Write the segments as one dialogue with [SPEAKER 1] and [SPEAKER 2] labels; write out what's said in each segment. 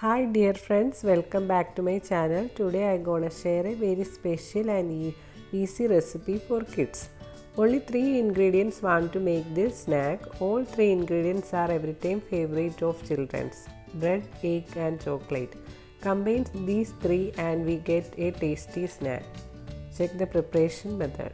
[SPEAKER 1] Hi dear friends, welcome back to my channel. Today I gonna share a very special and easy recipe for kids. Only 3 ingredients want to make this snack. All 3 ingredients are every time favorite of children's. Bread, egg and chocolate. Combine these 3 and we get a tasty snack. Check the preparation method.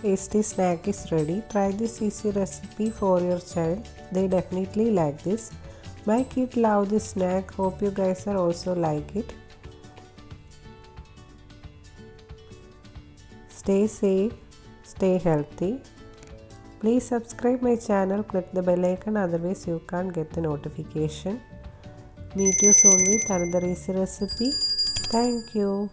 [SPEAKER 1] Tasty snack is ready. Try this easy recipe for your child. They definitely like this. My kid love this snack. Hope you guys are also like it. Stay safe, stay healthy. Please subscribe my channel, click the bell icon, otherwise you can't get the notification. Meet you soon with another easy recipe. Thank you.